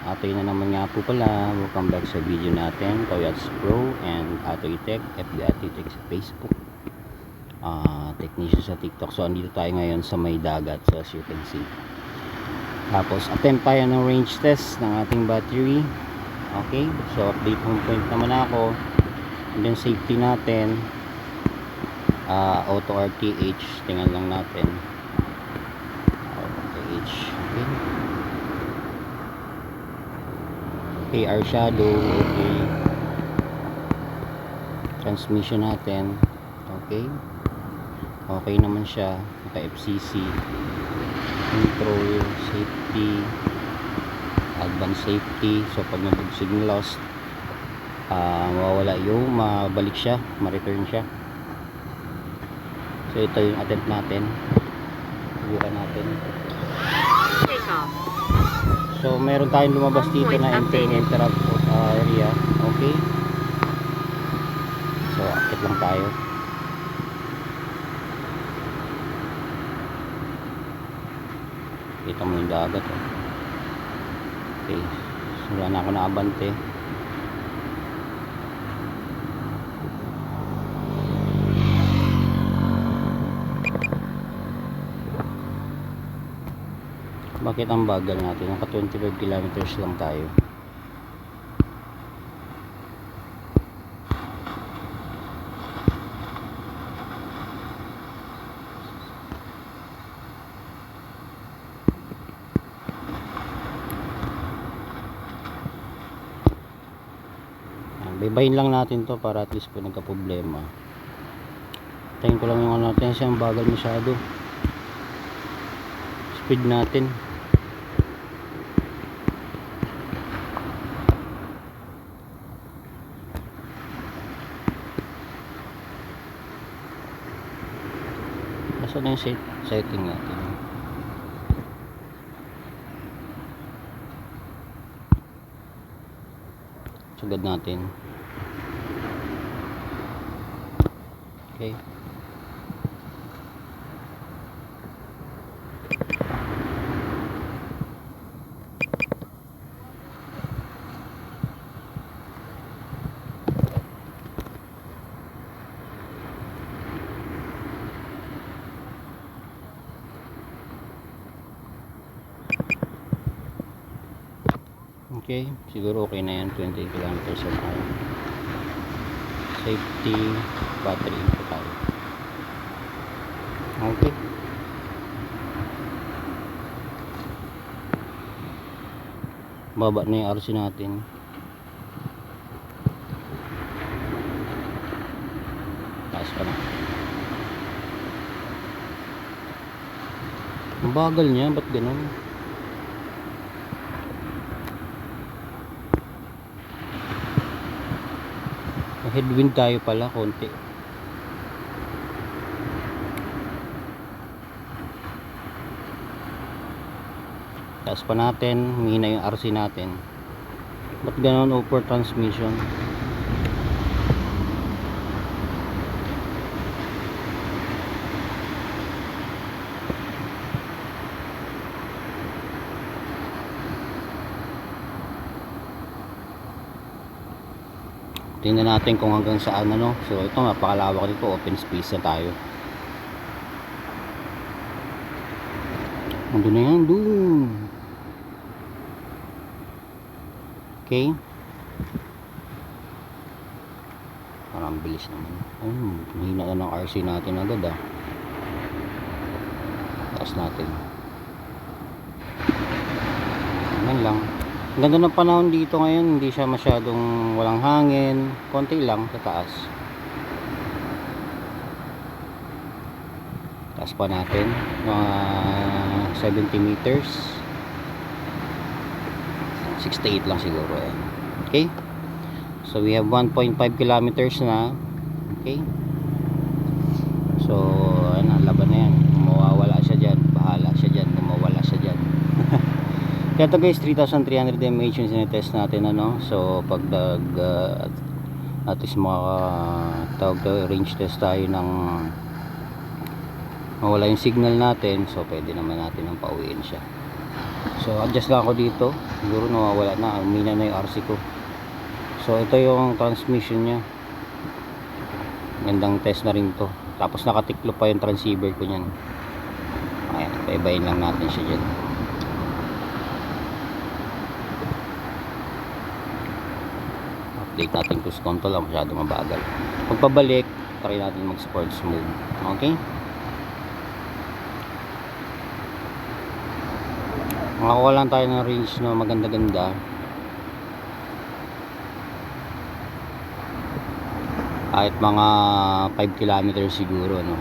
Atoy na naman nga po pala. Welcome back sa video natin, Toyots Pro and Atoy Tech, FB Atoy Tech sa Facebook, Technician sa TikTok. So andito tayo ngayon sa may dagat, so as you can see. Tapos attempt tayo ng range test ng ating battery. Okay, so update home point naman ako. And then safety natin, auto RTH, tingnan lang natin. RTH, okay. AR shadow, okay. Transmission natin, okay. Okay naman siya, naka FCC. Control, safety, advanced safety. So pag nabugsig ng lost, mawawala yung mabalik siya, ma-return siya. So ito yung attempt natin. Subukan natin. So meron tayong lumabas dito na interrupt area. Okay. So akit lang tayo. Kita mo yung dagat. Okay. So wala na ako naabante. Bakit ang bagal natin? Naka 25 kilometers lang tayo. Baybayin lang natin to para at least po nagka problema. Tayin ko lang yung ano natin, siyang bagal masyado. Speed natin. Basta na yung setting natin. Sugad natin. Okay. Okay, siguro okay na yan. 20 kilometers an hour. Safety, battery input tayo. Okay. Baba na yung RC natin. Taas pa na. Ang bagal niya, ba't ganun? Headwind tayo pala konti. Taas pa natin, humina yung RC natin. Ba't ganon over transmission? Tingnan natin kung hanggang saan ano. So ito napakalawak nito, open space na tayo. Andun na yan, dun. Okay. Parang bilis naman. Mahina na ng RC natin agad ah. Taas natin. Ayan lang. Ganda ng panahon dito ngayon, hindi siya masyadong walang hangin, konti lang sa taas. Taas pa natin mga 70 meters, 68 lang siguro eh. Okay, so we have 1.5 kilometers na. Okay, so ano, laban na yan. Mawawala siya dyan, bahala siya dyan, mawawala siya dyan. Kaya ito guys, 3,300 mAh yung sinitest natin ano. So pag at least tawag to, range test tayo ng mawala yung signal natin, so pwede naman natin ang pauwiin siya. So adjust lang ako dito, siguro nawawala na, umina na yung RC ko. So ito yung transmission nya, gandang test na rin to. Tapos nakatiklo pa yung transceiver ko nyan. Ayan, paibayin lang natin siya dyan. Update natin cruise control, masyado mabagal. Pagpabalik, try natin mag sports mode. Okay, makakuha lang tayo ng range na maganda-ganda. Kahit mga 5 kilometers siguro, no,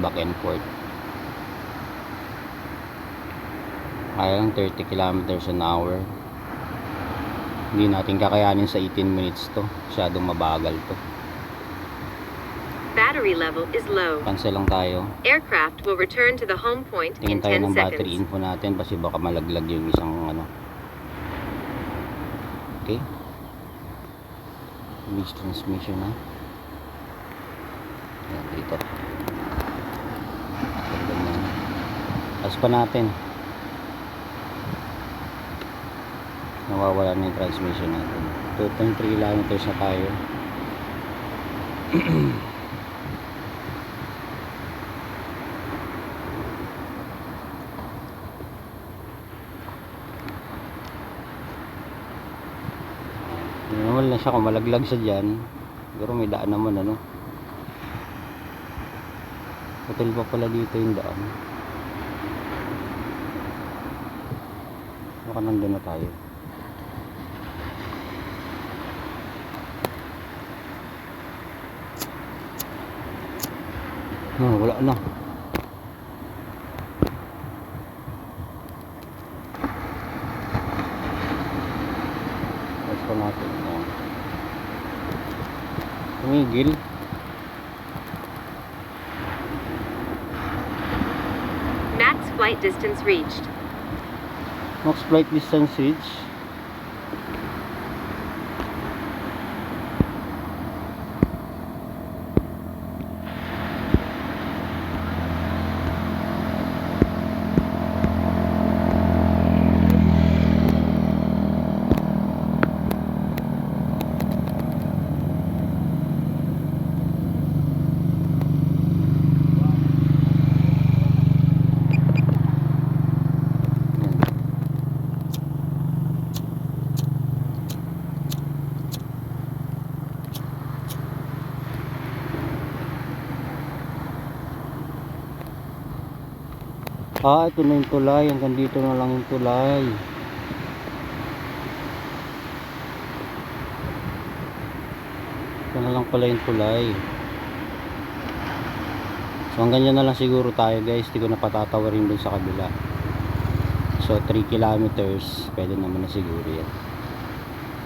back and forth. Kaya lang 30 kilometers an hour. Hindi natin kakayanin sa 18 minutes to, masyadong mabagal to. Battery level is low. Cancel lang tayo. Aircraft will return to the home point Tingin in tayo 10 ng battery seconds. info natin kasi baka malaglag yung isang ano. Okay, mix transmission na. Yan, dito. As pa natin, nawawala na yung transmission natin. 2.3 kilometers na tayo. Normal na siya, kung malaglag siya dyan siguro may daan naman, ano. Hotel pa pala dito yung daan. Baka nandun na tayo. Wala na. Tapos pa natin. Tumigil. Max flight distance reached. Max flight distance reach. Ito na yung tulay. Hanggang dito na lang yung tulay. Ito na lang pala yung tulay. So hanggang dyan na lang siguro tayo, guys. Di ko na patatawarin dun sa kabila. So 3 kilometers pwede naman na siguro yan.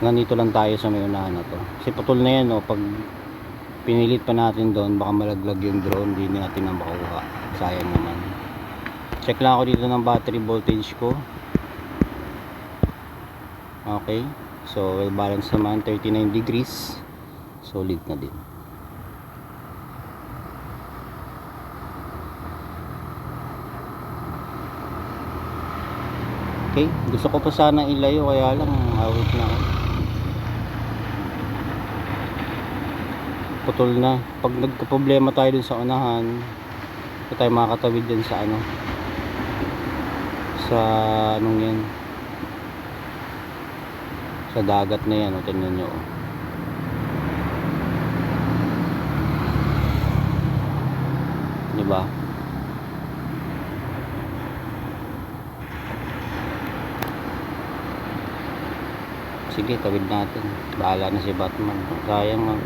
Hanggang dito lang tayo sa may unahan na to. Kasi putol na yan, no? Pag pinilit pa natin doon, baka malaglag yung drone. Hindi natin na makuha. Sayang naman. Check lang ako dito ng battery voltage ko. Okay, so well balance naman, 39 degrees. Solid na din. Okay, gusto ko pa sana ilayo, kaya lang awit na ako. Putol na. Pag nagka-problema tayo dun sa unahan, hindi tayo makakatawid din sa ano, sa anong yan, sa dagat na yan. O, tingnan nyo, oh. Diba? Sige, tawid natin. Bahala na si Batman. Sayang lang.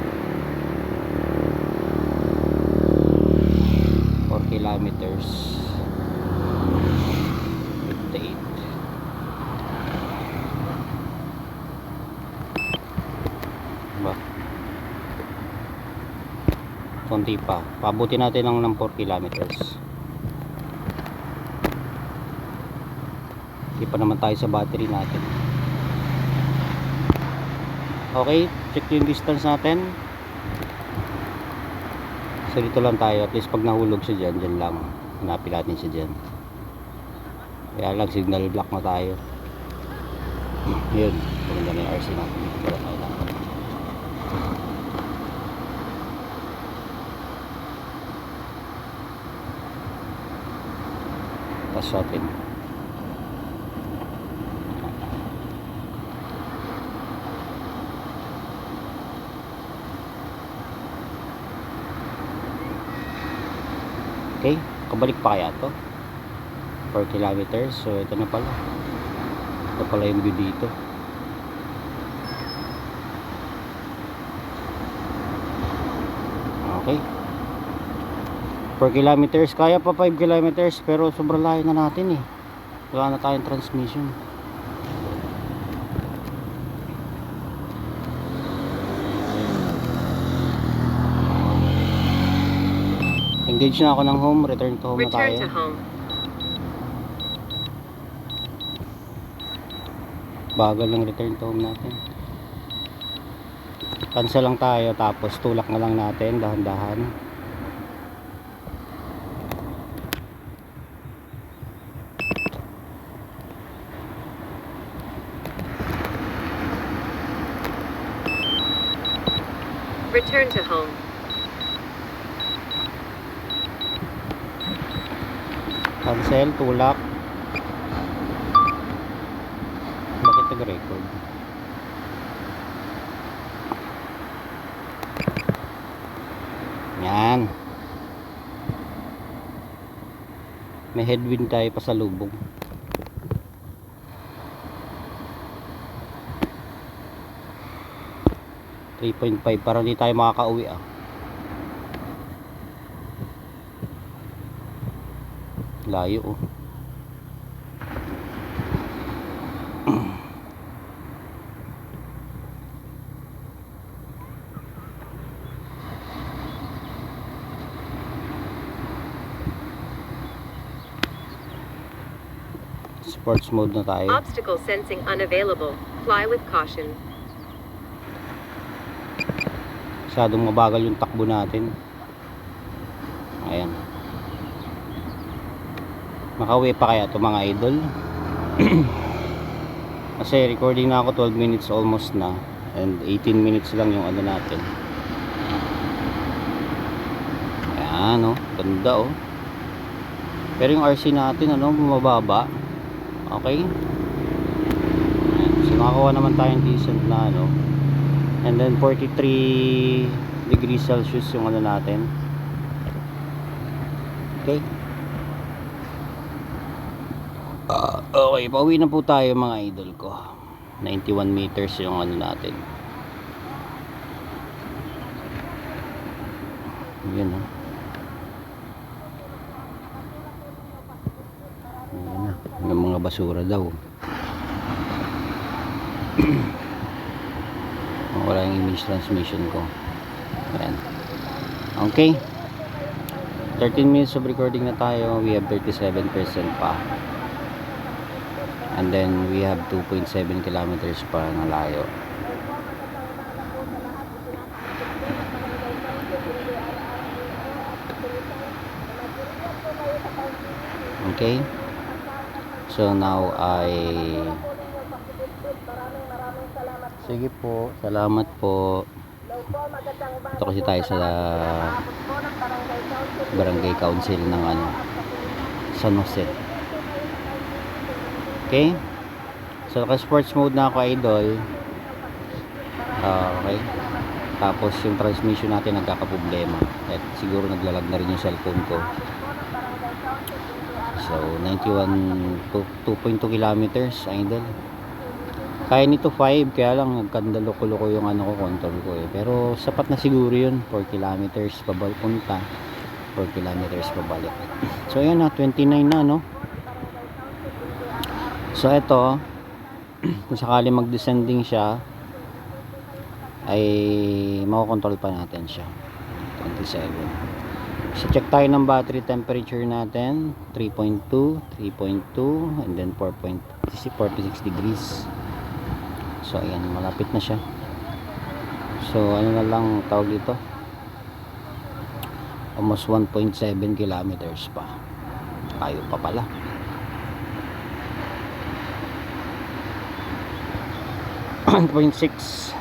4 kilometers. 58. Diba? Konti pa. Pabuti natin ng 4 kilometers. Hindi pa naman tayo sa battery natin. Okay, check yung distance natin. So dito lang tayo, at least pag nahulog siya dyan, dyan lang hanapin natin siya dyan. Kaya lang signal block na tayo. Yun, maganda na yung RC natin. Wala tayo dapat. Pasotin. Okay, kabalik pa kaya to 4 kilometers. So ito na pala, ito pala yung view dito. Okay, 4 kilometers, kaya pa 5 kilometers, pero sobrang layo na natin eh. Wala na tayong transmission. Engage na ako ng home, return to home na Return tayo. to home. Bagal ng return to home natin. Cancel lang tayo, tapos tulak na lang natin dahan-dahan. Return to home. Cancel, tulak. Bakit nag-record? Yan. May headwind tayo pa sa lubog. .5 para hindi tayo makaka-uwi ah. Layo oh. Sports mode na tayo. Obstacle sensing unavailable. Fly with caution. Masyadong mabagal yung takbo natin. Ayan. Makauwi pa kaya ito mga idol? Kasi recording na ako 12 minutes almost na. And 18 minutes lang yung ano natin. Ayan oh. Ganda oh. Pero yung RC natin ano, bumababa. Okay. Ayan. So nakakuha naman tayong decent na ano. And then 43 degrees Celsius yung ano natin. Okay. Okay, pauwi na po tayo mga idol ko. 91 meters yung ano natin. Yun oh. Ayan na. Yung mga basura daw. Wala yung image transmission ko. Ayan. Okay, 13 minutes of recording na tayo. We have 37% pa. And then we have 2.7 kilometers pa na layo. Okay, so now sige po, salamat po. Ito kasi tayo sa barangay council ng ano, San Jose. Okay, so naka sports mode na ako idol. Okay, tapos yung transmission natin nagkakaproblema at siguro naglalag na rin yung cellphone ko. So 2.2 kilometers idol. Kaya nito 5, kaya lang nagkandalo-loko yung ano ko, control ko eh. Pero sapat na siguro yun. 4 kilometers pabalik punta, 4 kilometers pabalik. So ayan na, 29 na no. So ito, kung sakali mag-descending siya, ay makokontrol pa natin siya. 27. So check tayo ng battery temperature natin. 3.2, 3.2, and then 4.6 degrees. So ayan, malapit na siya. So ano na lang tawag dito, almost 1.7 kilometers pa. Tayo pa pala. 1.6.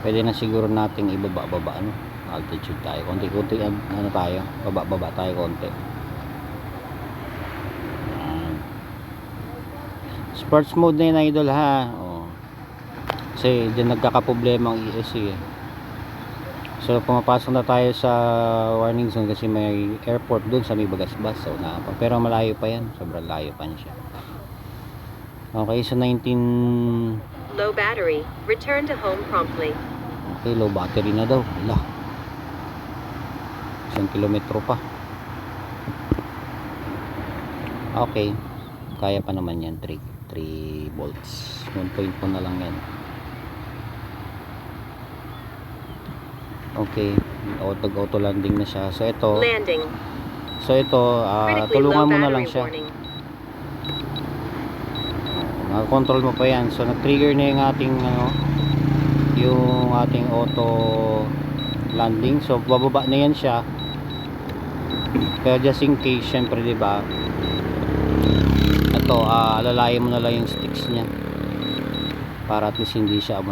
Pwede na siguro nating ibaba-baba, ano, altitude tayo konti-konti, ano tayo, baba-baba tayo konti. Sports mode na yun, idol, ha. Kasi dyan nagkakaproblema ang ESC, eh. So pumapasok na tayo sa warning zone kasi may airport dun sa may Bagasbas, so pero malayo pa yan, sobrang layo pa niya siya. Okay, so 19. Low battery. Return to home promptly. Okay, low battery na daw. Wala. 1 kilometro pa. Okay. Kaya pa naman yan. 3 volts. 1.4 na lang yan. Okay. Auto landing na siya. So ito. Landing. So ito, Critically tulungan low mo na lang battery siya. warning. Control mo pa yan. So nag-trigger na yung ating yung ating auto landing. So bababa na yan siya. Pero just in case, syempre, di ba? Ito, alalayan mo na lang yung sticks niya para at least hindi siya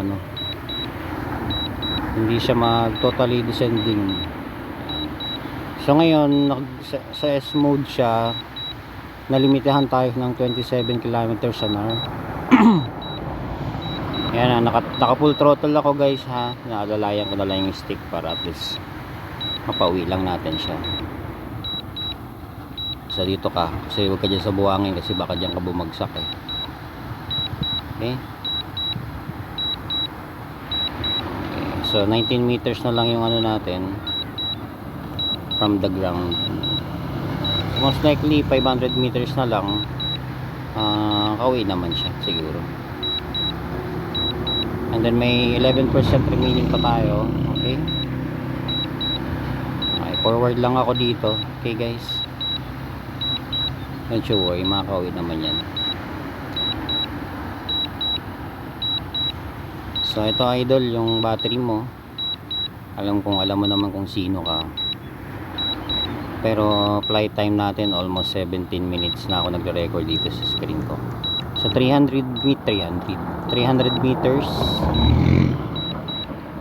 hindi siya mag totally descending. So ngayon sa S mode siya, nalimitahan tayo ng 27 km/h. Yan, naka full throttle ako, guys, ha. Naalalayan ko na lang yung stick para at least mapauwi lang natin siya. So dito ka, kasi huwag ka dyan sa buhangin kasi baka dyan ka bumagsak, eh. Okay. So 19 meters na lang yung natin from the ground. Most likely 500 meters na lang, kauwi naman siya siguro. And then may 11% remaining pa tayo. Okay, forward lang ako dito. Okay, guys, don't you worry, makakauwi naman yan. So ito, idol, yung battery mo. Alam mo naman kung sino ka. Pero flight time natin almost 17 minutes na ako nagre-record dito sa screen ko. So 300 meters.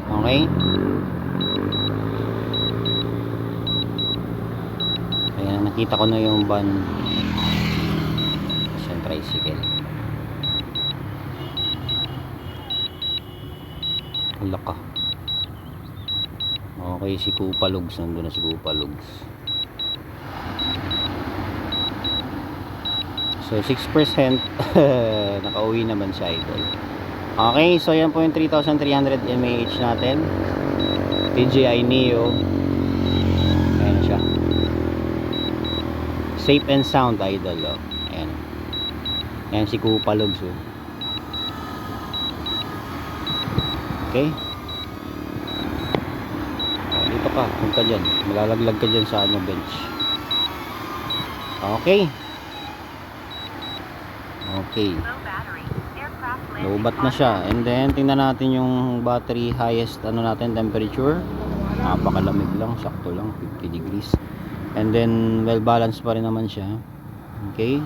Okay. Ayan, nakita ko na yung van. Sa tricycle. Wala ka. Okay, si Kupalugs. Nandun na si Kupalugs. So 6% nakauwi naman siya, idol. Okay, so yan po yung 3,300 mAh natin. DJI Neo. Ayan siya. Safe and sound, idol, oh. Ayan. Ayan si Kupalugs, oh. Okay. Dito ka, punta dyan. Malalaglag ka dyan sa bench. Okay. Okay. Low-bat na siya. And then tingnan natin yung battery highest natin temperature. Napakalamig lang, sakto lang, 50 degrees. And then well balanced pa rin naman siya. Okay.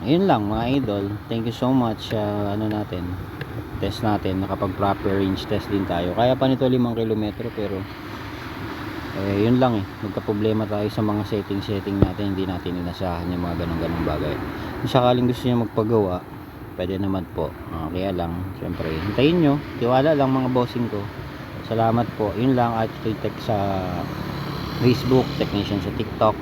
Ayun lang, mga idol. Thank you so much. Test natin, nakapag proper range test din tayo. Kaya pa nito 5 kilometro, pero yun lang, nagka problema tayo sa mga setting natin. Hindi natin inasahan yung mga ganong bagay. Kung sakaling gusto niya magpagawa, pwede naman po. Kaya lang, syempre, hintayin nyo, tiwala lang mga bossing ko. Salamat po. Yun lang, at tech sa Facebook, technician sa TikTok.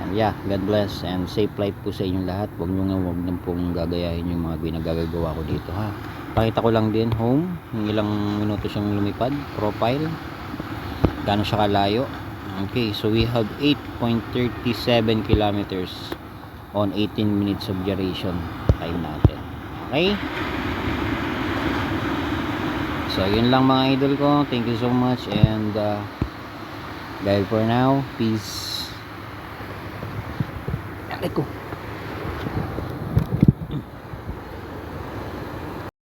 And yeah, God bless and safe flight po sa inyong lahat. Huwag nyo pong gagayahin yung mga ginagagawa ko dito, ha. Pakita ko lang din home, yung ilang minuto siyang lumipad, profile, gaano siya kalayo. Okay, so we have 8.37 kilometers on 18 minutes of duration time natin. Okay, so yun lang, mga idol ko. Thank you so much and bye for now. Peace. Alay ko.